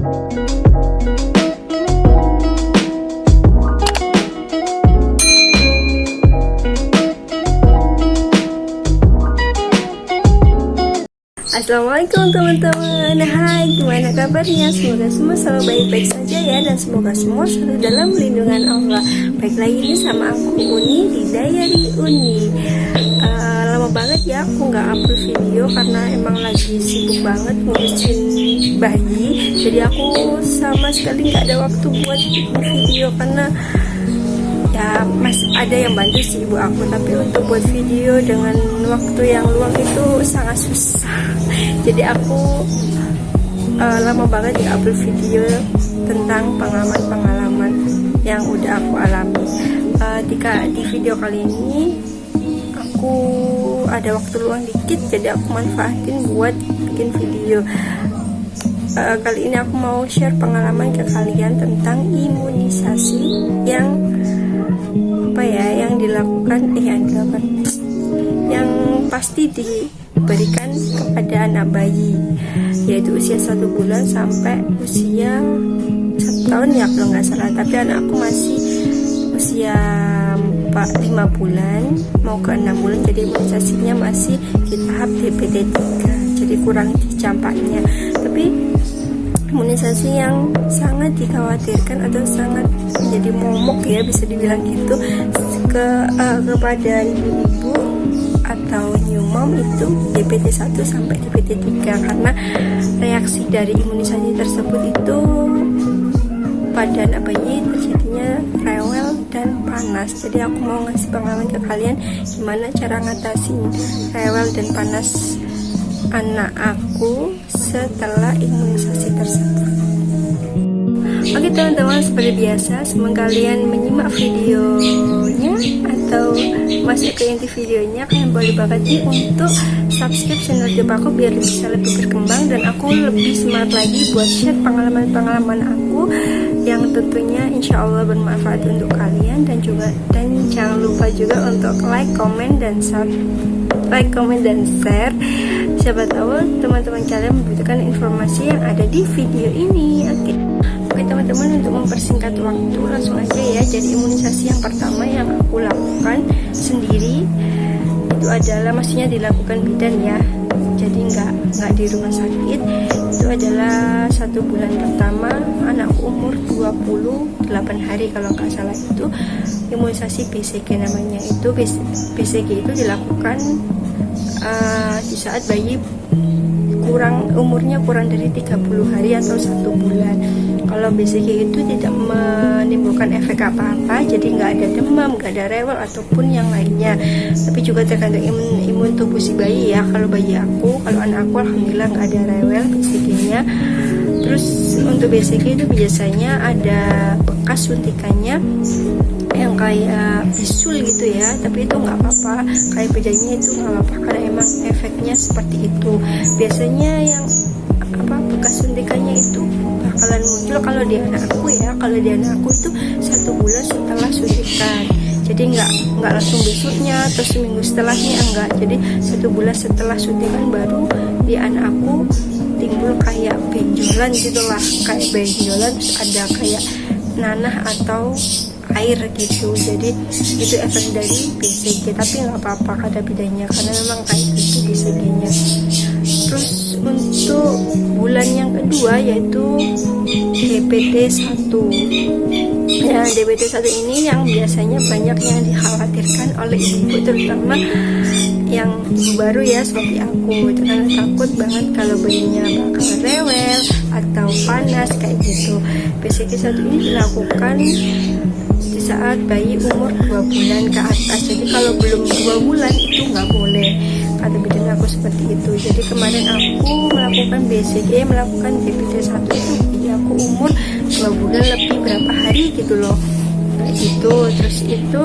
Assalamualaikum teman-teman. Hai, gimana kabarnya? Semoga semua selalu baik-baik saja ya, dan semoga semua selalu dalam lindungan Allah. Baik lagi nih sama aku Uni di Diary Uni. Lama banget ya aku nggak upload video karena emang lagi sibuk banget ngurusin bayi. Jadi aku sama sekali nggak ada waktu buat bikin video karena ya ada yang bantu sih ibu aku, tapi untuk buat video dengan waktu yang luang itu sangat susah. Jadi aku lama banget di upload video tentang pengalaman-pengalaman yang udah aku alami. Di video kali ini aku ada waktu luang dikit, jadi aku manfaatin buat bikin video. Kali ini aku mau share pengalaman ke kalian tentang imunisasi yang yang pasti diberikan kepada anak bayi, yaitu usia 1 bulan sampai usia 1 tahun ya kalau nggak salah. Tapi anakku masih usia 5 bulan mau ke 6 bulan, jadi imunisasinya masih di tahap DPT 3, jadi kurang campaknya. Tapi imunisasi yang sangat dikhawatirkan atau sangat menjadi momok ya, bisa dibilang gitu, kepada ibu-ibu atau new mom itu DPT 1 sampai DPT 3, karena reaksi dari imunisasi tersebut itu pada anak bayi terjadinya rewel dan panas. Jadi aku mau ngasih pengalaman ke kalian gimana cara ngatasin rewel dan panas anak aku setelah imunisasi tersebut. Oke teman-teman, seperti biasa semoga kalian menyimak videonya atau masuk ke inti videonya. Kalian boleh banget nih untuk subscribe channel YouTube aku biar bisa lebih berkembang dan aku lebih semangat lagi buat share pengalaman-pengalaman aku yang tentunya insya Allah bermanfaat untuk kalian. Dan jangan lupa juga untuk like, comment, dan share. Siapa tahu teman-teman kalian membutuhkan informasi yang ada di video ini. Oke teman-teman, untuk mempersingkat waktu langsung aja ya. Jadi imunisasi yang pertama yang aku lakukan sendiri itu adalah, maksudnya dilakukan bidan ya, jadi nggak di rumah sakit. Itu adalah 1 bulan pertama anakku umur 28 hari kalau nggak salah. Itu imunisasi BCG namanya. Itu BCG itu dilakukan di saat bayi umurnya kurang dari 30 hari atau 1 bulan. Kalau BCG itu tidak menimbulkan efek apa-apa, jadi nggak ada demam, nggak ada rewel ataupun yang lainnya. Tapi juga tergantung imun tubuh si bayi ya. Kalau anak aku alhamdulillah nggak ada rewel BCG-nya. Terus untuk BCG itu biasanya ada bekas suntikannya yang kayak bisul gitu ya, tapi itu nggak apa-apa, kayak bedanya itu nggak apa-apa karena emang efeknya seperti itu. Biasanya yang bekas suntikannya itu bakalan muncul kalau di anak aku ya. Kalau di anak aku itu 1 bulan setelah suntikan, jadi nggak langsung besoknya atau seminggu setelahnya, enggak. Jadi 1 bulan setelah suntikan baru di anak aku timbul kayak benjolan gitulah, kayak benjolan, terus ada kayak nanah atau air gitu. Jadi itu efek dari BCG, tapi nggak apa-apa kata bedanya karena memang kayak gitu BCG-nya. Terus untuk bulan yang kedua yaitu DPT 1 ya. DPT 1 ini yang biasanya banyak yang dikhawatirkan oleh ibu, terutama yang ibu baru ya seperti aku, karena takut banget kalau bayinya bakal rewel atau panas kayak gitu. BCG 1 ini dilakukan di saat bayi umur 2 bulan ke atas. Jadi kalau belum 2 bulan itu nggak boleh, kata bidan aku seperti itu. Jadi kemarin aku melakukan BCG, melakukan DPT 1 itu bayi aku umur 2 bulan lebih berapa hari gitu loh, kayak gitu. Terus itu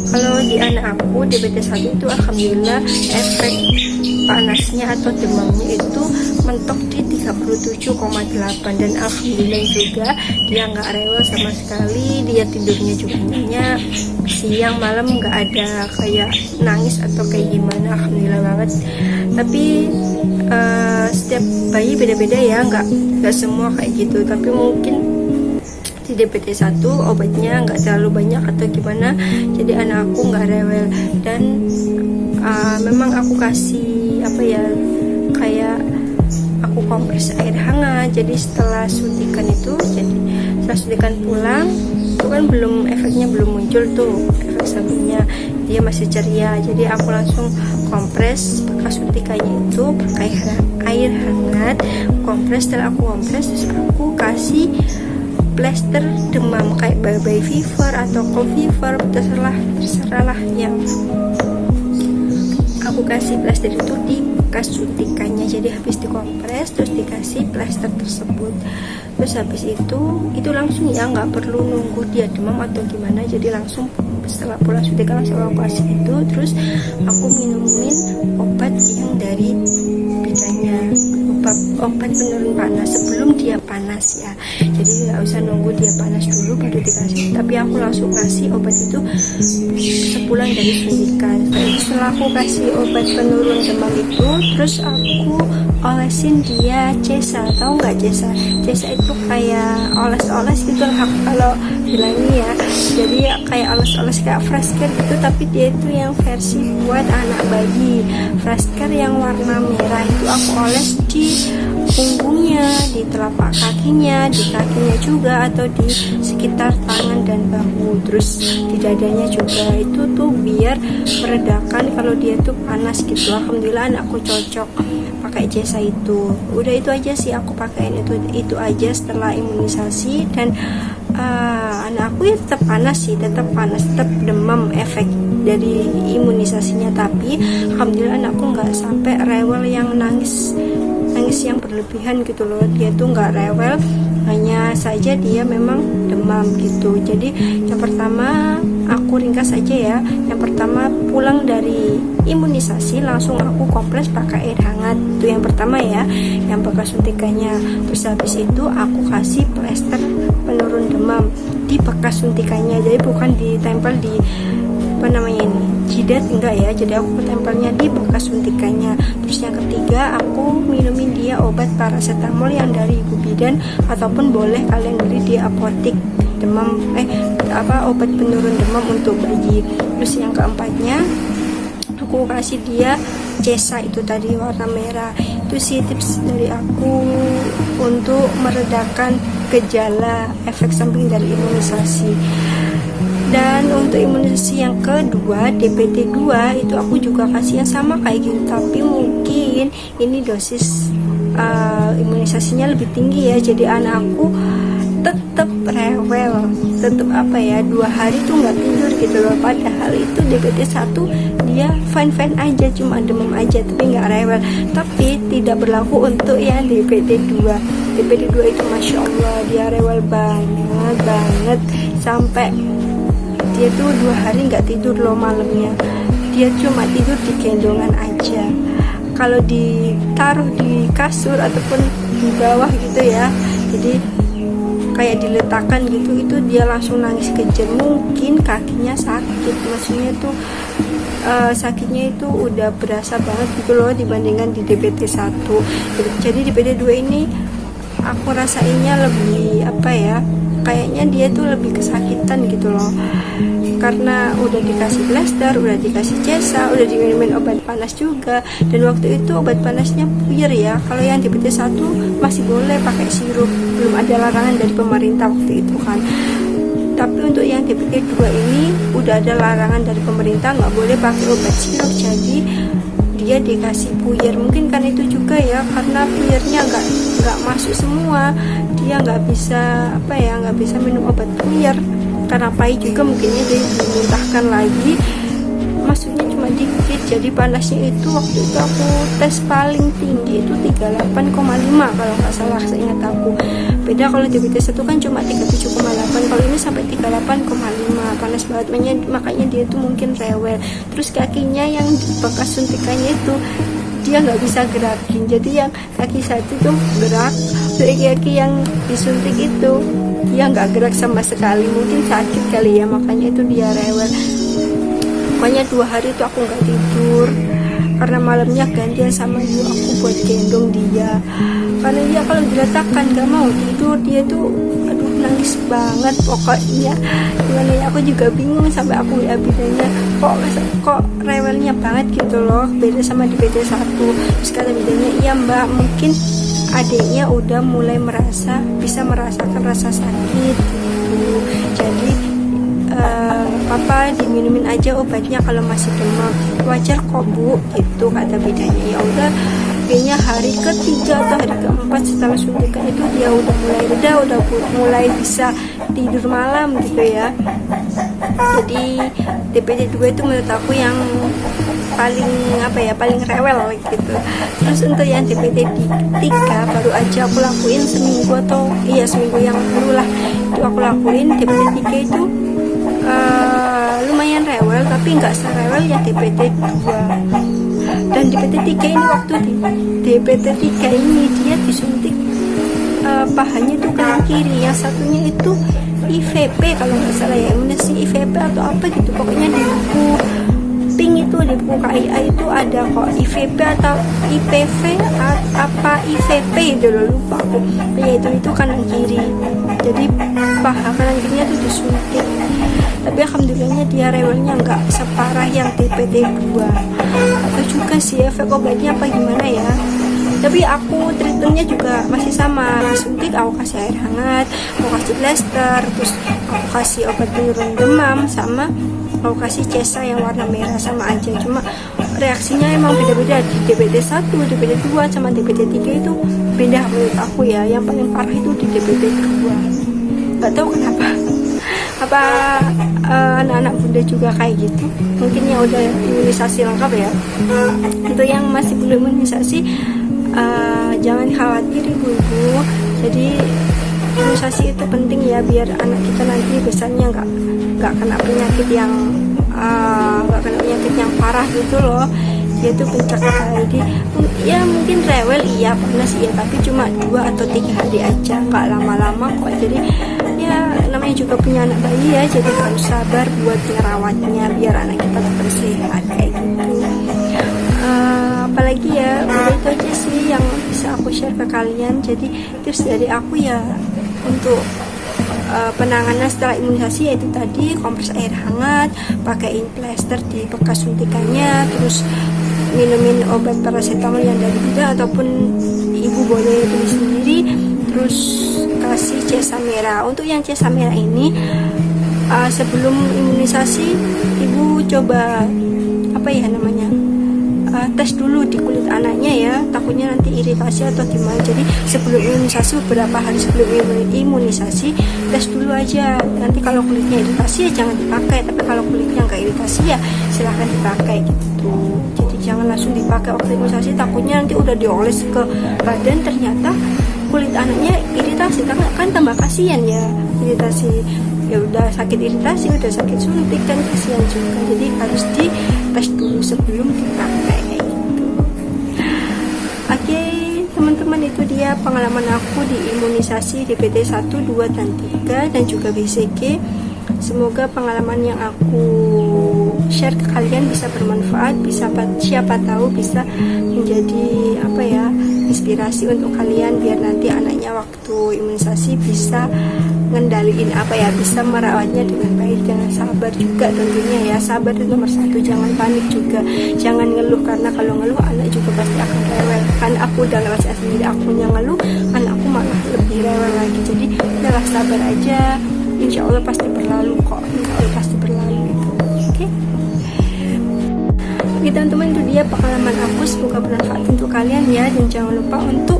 kalau di anak aku DPT 1 itu alhamdulillah efek panasnya atau demamnya itu mentok di 37,8, dan alhamdulillah juga dia nggak rewel sama sekali. Dia tidurnya juga nyenyak, siang malam nggak ada kayak nangis atau kayak gimana, alhamdulillah banget. Tapi setiap bayi beda-beda ya, nggak semua kayak gitu. Tapi mungkin di DPT-1 obatnya nggak terlalu banyak atau gimana, jadi anak aku nggak rewel. Dan memang aku kasih apa ya, kayak aku kompres air hangat. Jadi setelah suntikan itu, jadi setelah suntikan pulang itu kan efeknya belum muncul tuh, efek sampingnya dia masih ceria. Jadi aku langsung kompres bekas suntikannya itu pakai air hangat, kompres. Setelah aku kompres, terus aku kasih plester demam kayak baby fever atau cold fever, terserah lah yang aku kasih plester itu di bekas suntikannya. Jadi habis dikompres terus dikasih plester tersebut. Terus habis itu langsung ya, nggak perlu nunggu dia demam atau gimana. Jadi langsung setelah pulang suntikan langsung aku kasih itu. Terus aku minumin obat yang dari bidannya, obat penurun panas sebelum dia panas ya. Jadi nggak usah nunggu dia panas dulu baru dikasih, tapi aku langsung kasih obat itu sepulang dari suntikan. Setelah aku kasih obat penurun demam itu, terus aku olesin dia Cesa. Tahu nggak Cesa? Cesa itu kayak oles-oles gitu lah kalau bilangnya ya. Jadi kayak oles-oles kayak fresh care gitu, tapi dia itu yang versi buat anak bayi. Fresh care yang warna merah itu aku oles di punggungnya, di telapak kakinya, di kakinya juga, atau di sekitar tangan dan bahu. Terus di dadanya juga, itu tuh biar meredakan kalau dia tuh panas gitu. Alhamdulillah anakku cocok pakai Cesa itu. Udah itu aja sih aku pakein itu aja setelah imunisasi. Dan anakku ya tetap panas sih, tetap demam efek dari imunisasinya. Tapi alhamdulillah anakku nggak sampai rewel yang nangis yang berlebihan gitu loh. Dia tuh nggak rewel, hanya saja dia memang demam gitu. Jadi yang pertama aku ringkas aja ya. Yang pertama pulang dari imunisasi langsung aku kompres pakai air hangat, itu yang pertama ya, yang bekas suntikannya. Terus habis itu aku kasih plester penurun demam di bekas suntikannya, jadi bukan ditempel di apa namanya ini, jidat, enggak ya. Jadi aku tempelnya di bekas suntikannya. Terus yang ketiga aku minumin dia obat paracetamol yang dari ibu bidan, ataupun boleh kalian beli di apotik demam obat penurun demam untuk bayi. Terus yang keempatnya aku kasih dia Cesa itu tadi warna merah. Itu sih tips dari aku untuk meredakan gejala efek samping dari imunisasi. Dan untuk imunisasi yang kedua, DPT 2 itu aku juga kasih yang sama kayak gitu, tapi mungkin ini dosis imunisasinya lebih tinggi ya. Jadi anakku tetap rewel, tetap 2 hari tuh nggak tidur gitu loh. Padahal itu DPT 1 dia fine aja, cuma demam aja tapi nggak rewel. Tapi tidak berlaku untuk yang DPT 2. DPT 2 itu masya Allah dia rewel banget sampai dia tuh 2 hari nggak tidur loh malamnya. Dia cuma tidur di gendongan aja. Kalau ditaruh di kasur ataupun di bawah gitu ya, jadi kayak diletakkan gitu, itu dia langsung nangis kejer. Mungkin kakinya sakit, maksudnya tuh sakitnya itu udah berasa banget gitu loh dibandingkan di DPT 1. Jadi DPT 2 ini aku rasainnya lebih kayaknya dia tuh lebih kesakitan gitu loh, karena udah dikasih plester, udah dikasih Cesa, udah diminumin obat panas juga. Dan waktu itu obat panasnya puyer ya. Kalau yang DPT 1 masih boleh pakai sirup, belum ada larangan dari pemerintah waktu itu kan. Tapi untuk yang DPT 2 ini udah ada larangan dari pemerintah, nggak boleh pakai obat sirup. Jadi dia dikasih puyer. Mungkin kan itu juga ya, karena puyernya nggak masuk semua, dia nggak bisa minum obat puyer karena pahit juga. Mungkinnya dia dimuntahkan lagi, masuknya cuma dikit. Jadi panasnya itu waktu itu aku tes paling tinggi itu 38,5 kalau nggak salah, seingat aku. Beda kalau DPT 1 kan cuma 37,8, kalau ini sampai 38,5, panas banget. Makanya dia tuh mungkin rewel. Terus kakinya yang bekas suntikannya itu dia nggak bisa gerakin. Jadi yang kaki satu tuh gerak, kaki yang disuntik itu dia nggak gerak sama sekali. Mungkin sakit kali ya, makanya itu dia rewel. Pokoknya 2 hari itu aku nggak tidur karena malamnya gantian sama ibu aku buat gendong dia, karena dia kalau diletakkan nggak mau tidur. Dia tuh aduh nangis banget pokoknya. Gimana ya, aku juga bingung sampai aku lihat bidanya kok rewelnya banget gitu loh, beda sama di BD1. Terus kata bidanya, iya mbak, mungkin adiknya udah mulai bisa merasakan rasa sakit gitu. Jadi papa diminumin aja obatnya kalau masih demam, wajar kok bu, gitu kata bidanya. Ya udah, kayaknya hari ke-3 atau hari ke-4 setelah suntikan itu dia udah mulai reda, udah mulai bisa tidur malam gitu ya. Jadi DPT 2 itu menurut aku yang paling rewel gitu. Terus untuk yang DPT 3 baru aja aku lakuin seminggu yang lalu lah, itu aku lakuin. DPT 3 itu lumayan rewel, tapi nggak serewel yang DPT 2. Dan DPT 3 ini, waktu di DPT 3 ini dia disuntik pahanya itu kanan kiri, yang satunya itu IVP kalau nggak salah ya, imunisasi IVP atau apa gitu. Pokoknya di buku pink itu, di buku KIA itu ada kok IVP atau IPV apa IVP itu loh, lupa aku. Ya itu kanan kiri, jadi paha kanan kirinya tuh disuntik. Tapi alhamdulillahnya dia rewelnya nggak separah yang DPT 2. Atau juga sih efek obatnya apa gimana ya. Tapi aku treatmentnya juga masih sama, disuntik aku kasih air hangat, aku kasih plaster, terus aku kasih obat penurun demam, sama aku kasih cesa yang warna merah, sama aja. Cuma reaksinya emang beda-beda di DPT 1, DPT 2 sama DPT 3 itu beda menurut aku ya. Yang paling parah itu di DPT 2. Gak tahu kenapa. Apa anak-anak bunda juga kayak gitu? Mungkin yang udah imunisasi lengkap ya. Untuk yang masih belum imunisasi, jangan khawatir ibu-ibu. Jadi imunisasi itu penting ya, biar anak kita nanti besarnya nggak kena penyakit yang parah gitu loh. Dia tuh pencakar. Jadi ya mungkin rewel iya, panas iya, tapi cuma 2 atau 3 hari aja, nggak lama-lama kok. Jadi ya namanya juga punya anak bayi ya, jadi harus sabar buat ngerawatnya biar anak kita tetap sehat kayak gitu. Apalagi ya, udah itu aja sih yang bisa aku share ke kalian. Jadi tips dari aku ya untuk penanganan setelah imunisasi yaitu tadi kompres air hangat, pakaiin plester di bekas suntikannya, terus minumin obat paracetamol yang dari bidan ataupun ibu boleh beli sendiri, terus kasih cesa merah. Untuk yang cesa merah ini sebelum imunisasi ibu coba tes dulu di kulit anaknya ya, takutnya nanti iritasi atau gimana. Jadi sebelum imunisasi, beberapa hari sebelum imunisasi, tes dulu aja. Nanti kalau kulitnya iritasi ya jangan dipakai, tapi kalau kulitnya nggak iritasi ya silahkan dipakai gitu. Jadi jangan langsung dipakai waktu imunisasi, takutnya nanti udah dioles ke badan ternyata kulit anaknya iritasi, karena kan tambah kasihan ya iritasi. Ya udah sakit iritasi, udah sakit suntik kan kasihan juga. Jadi harus dites dulu sebelum dipakai kayak gitu. Oke, teman-teman, itu dia pengalaman aku di imunisasi DPT 1, 2, dan 3 dan juga BCG. Semoga pengalaman yang aku share ke kalian bisa bermanfaat, siapa tahu bisa menjadi inspirasi untuk kalian biar nanti anaknya waktu imunisasi bisa ngendaliin bisa merawatnya dengan baik. Jangan sabar juga tentunya ya, sabar itu nomor 1. Jangan panik juga, jangan ngeluh, karena kalau ngeluh anak juga pasti akan rewel. Kan aku udah ngerasain sendiri, akunya ngeluh, anakku malah lebih rewel lagi. Jadi udahlah, sabar aja, insya Allah pasti berlalu kok, insya Allah pasti berlalu. Oke? Oke teman-teman, itu dia pengalaman aku, semoga bermanfaat untuk kalian ya. Dan jangan lupa untuk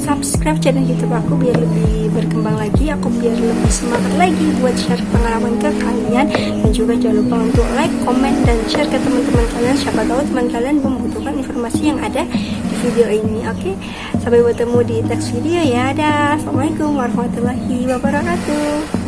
subscribe channel YouTube aku biar lebih berkembang lagi, aku biar lebih semangat lagi buat share pengalaman ke kalian. Dan juga jangan lupa untuk like, comment, dan share ke teman-teman kalian, siapa tahu teman kalian membutuhkan informasi yang ada di video ini. Oke, sampai bertemu di next video ya. Assalamualaikum warahmatullahi wabarakatuh.